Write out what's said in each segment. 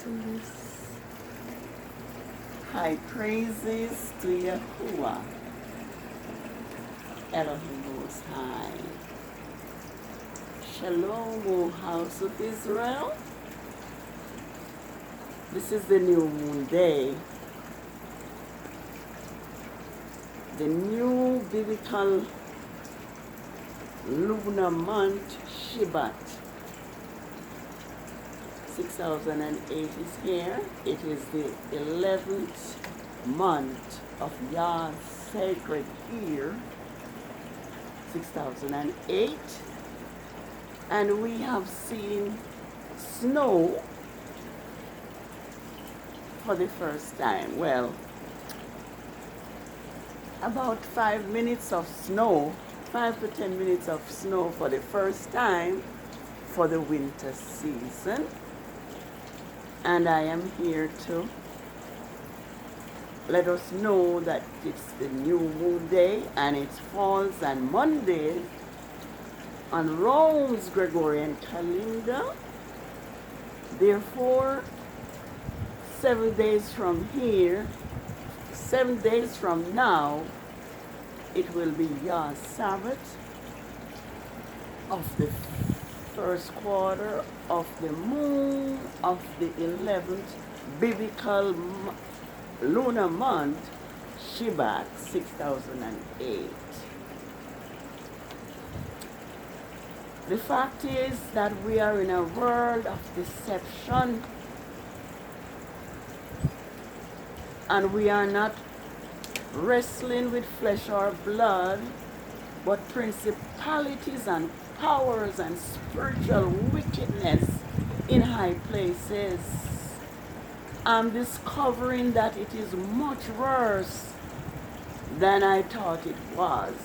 this. High praises to Yahuwah, Elohim Most High. Shalom, O house of Israel. This is the new moon day, the new biblical lunar month, Shebat. 6008 is here. It is the 11th month of Yah's sacred year, 6008. And we have seen snow for the first time. Well, about 5 minutes of snow, 5 to 10 minutes of snow for the first time for the winter season. And I am here to let us know that it's the new moon day and it falls on Monday on Rome's Gregorian calendar. Therefore, 7 days from here, 7 days from now, it will be Yah's Sabbath of the first quarter of the moon of the 11th biblical lunar month, Shebat, 6008. The fact is that we are in a world of deception, and we are not wrestling with flesh or blood, but principalities and powers and spiritual wickedness in high places. I'm discovering that it is much worse than I thought it was.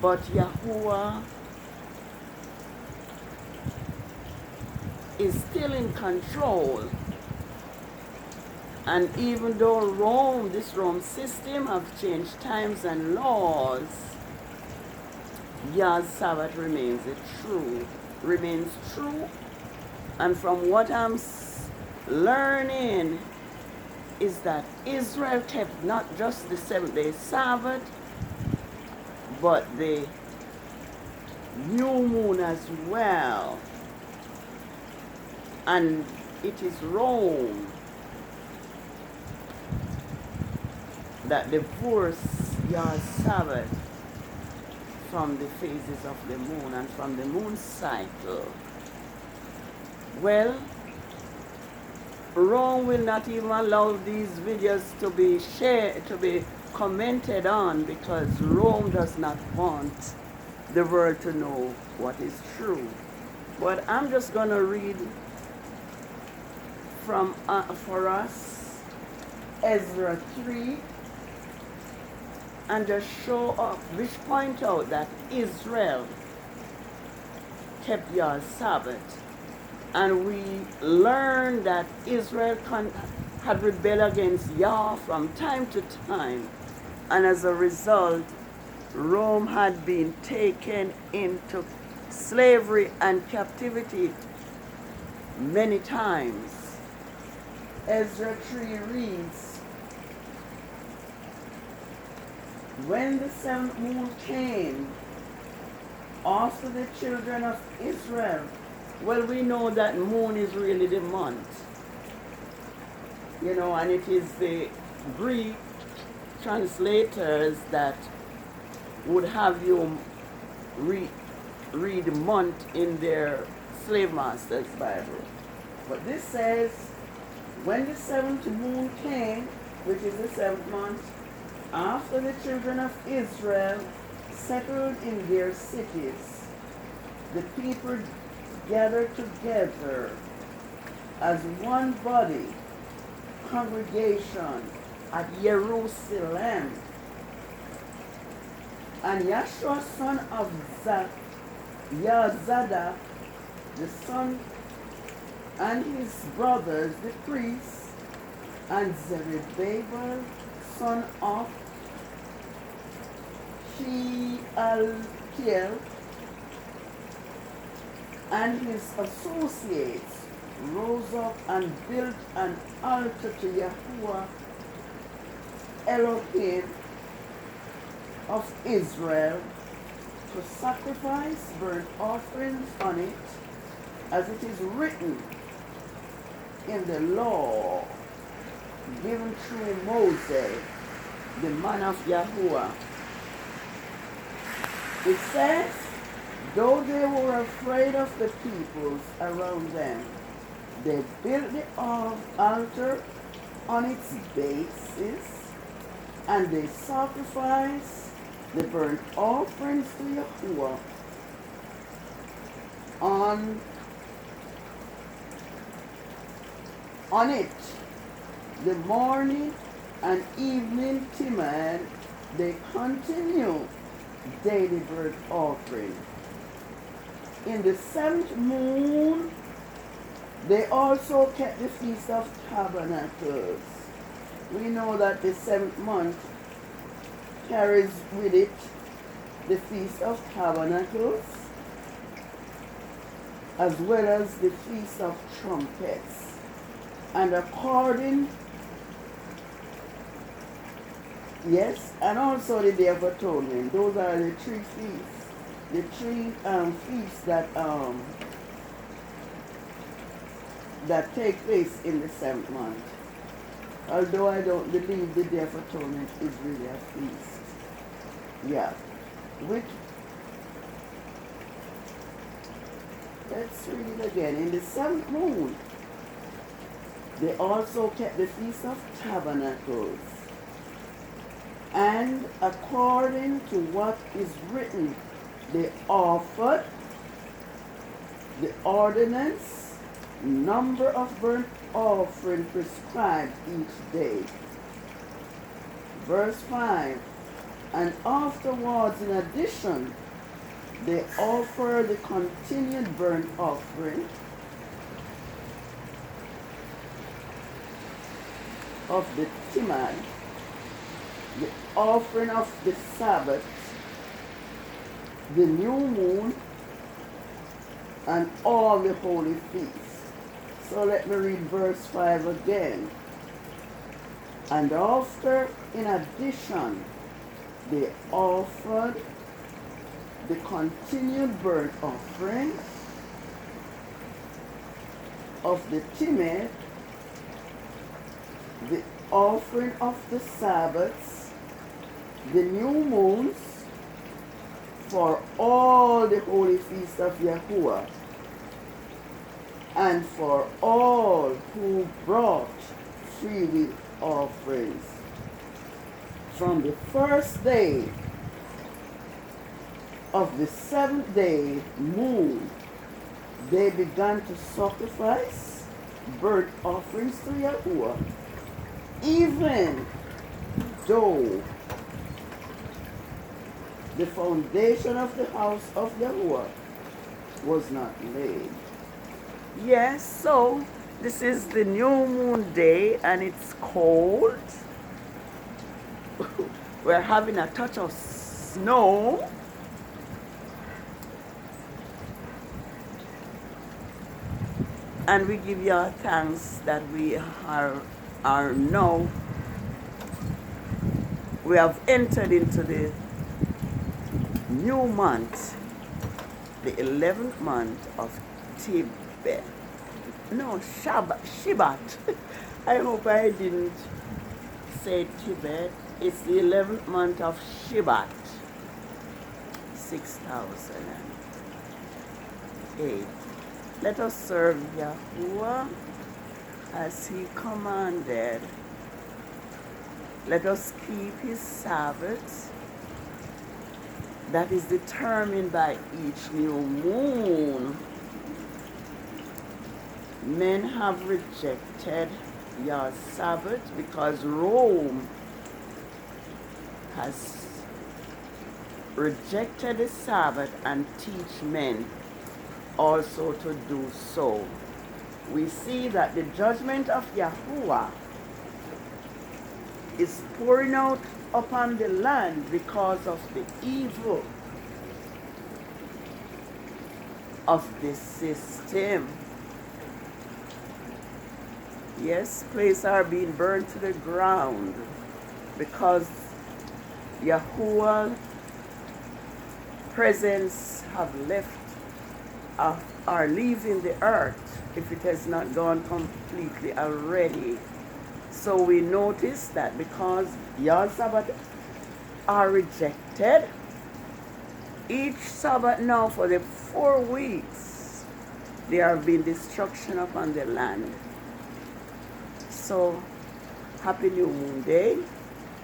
But Yahuwah is still in control. And even though this Rome system have changed times and laws, Yah's Sabbath remains true. And from what I'm learning is that Israel kept not just the 7-day Sabbath, but the new moon as well. And it is Rome that divorced Yah's Sabbath from the phases of the moon and from the moon cycle. Well, Rome will not even allow these videos to be shared, to be commented on, because Rome does not want the world to know what is true. But I'm just going to read from, for us, Ezra 3, and just show up, which point out that Israel kept Yah's Sabbath. And we learned that Israel had rebelled against Yah from time to time. And as a result, Rome had been taken into slavery and captivity many times. Ezra 3 reads, when the 7th moon came, after the children of Israel, well, we know that moon is really the month, you know, and it is the Greek translators that would have you read month in their slave master's Bible. But this says, when the 7th moon came, which is the 7th month, after the children of Israel settled in their cities, the people gathered together as one body, congregation at Jerusalem. And Yahshua, son of Yazada, the son, and his brothers, the priests, and Zerubbabel, son of Shealtiel, and his associates rose up and built an altar to Yahuwah Elohim of Israel to sacrifice burnt offerings on it, as it is written in the law given through Moses, the man of Yahuwah. It says, though they were afraid of the peoples around them, they built the altar on its basis, and they sacrificed the burnt offerings to Yahuwah on it. The morning and evening timid, they continue daily burnt offering. In the 7th moon, they also kept the Feast of Tabernacles. We know that the 7th month carries with it the Feast of Tabernacles, as well as the Feast of Trumpets. And and also the Day of Atonement. Those are the 3 feasts. The 3 feasts that take place in the 7th month. Although I don't believe the Day of Atonement is really a feast. Yeah. Let's read it again. In the 7th moon, they also kept the Feast of Tabernacles. And according to what is written, they offered the ordinance, number of burnt offering prescribed each day. Verse 5, and afterwards, in addition, they offer the continued burnt offering of the timid, the offering of the Sabbath, the new moon, and all the holy feasts. So let me read verse 5 again. And after, in addition, they offered the continued burnt offering of the timid, the offering of the Sabbaths, the new moons, for all the holy feasts of Yahuwah, and for all who brought freely offerings. From the first day of the 7th day moon, they began to sacrifice burnt offerings to Yahuwah, even though the foundation of the house of Yahuwah was not laid. Yes, so this is the new moon day and it's cold. We're having a touch of snow. And we give you thanks that we are now, we have entered into the new month, the 11th month of Tibet. No, Shebat. I hope I didn't say Tibet. It's the 11th month of Shebat, 6008. Let us serve Yahuwah as He commanded. Let us keep His Sabbath that is determined by each new moon. Men have rejected your Sabbath because Rome has rejected the Sabbath and teach men also to do so. We see that the judgment of Yahuwah is pouring out upon the land because of the evil of this system. Yes, places are being burned to the ground because Yahuwah's presence have left, are leaving the earth if it has not gone completely already. So we notice that because Yah's Sabbath are rejected, each Sabbath now for the 4 weeks, there have been destruction upon the land. So, Happy New Moon Day.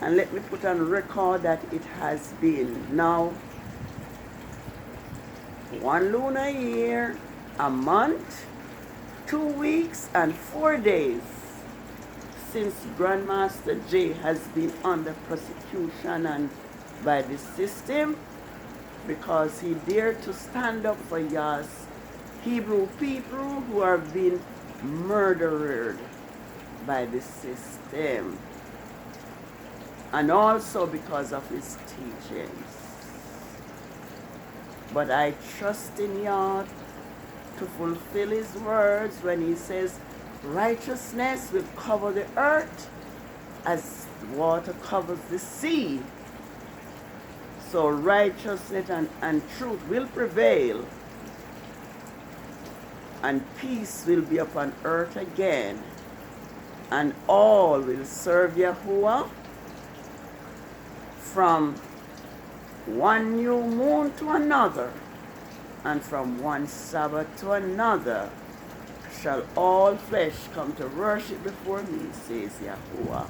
And let me put on record that it has been now 1 lunar year, a month, 2 weeks, and 4 days since Grandmaster J has been under prosecution and by the system because he dared to stand up for Yah's Hebrew people who are being murdered by the system, and also because of his teachings. But I trust in Yah to fulfill his words when he says righteousness will cover the earth as water covers the sea. So righteousness and truth will prevail, and peace will be upon earth again, and all will serve Yahuwah from one new moon to another, and from one Sabbath to another shall all flesh come to worship before me, says Yahuwah.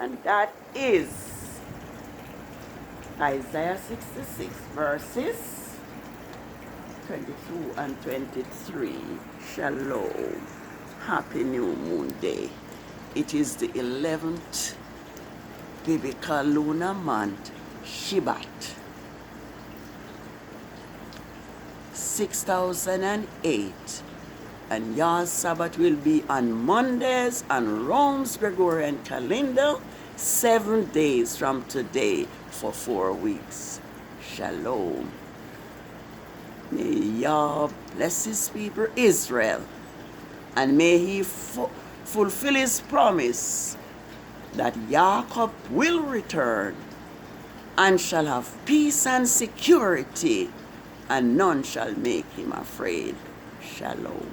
And that is Isaiah 66, verses 22 and 23. Shalom. Happy New Moon Day. It is the 11th biblical lunar month, Shebat, 6008. And Yah's Sabbath will be on Mondays on Rome's Gregorian calendar, 7 days from today for 4 weeks. Shalom. May Yah bless his people Israel, and may he fulfill his promise that Jacob will return and shall have peace and security, and none shall make him afraid. Shalom.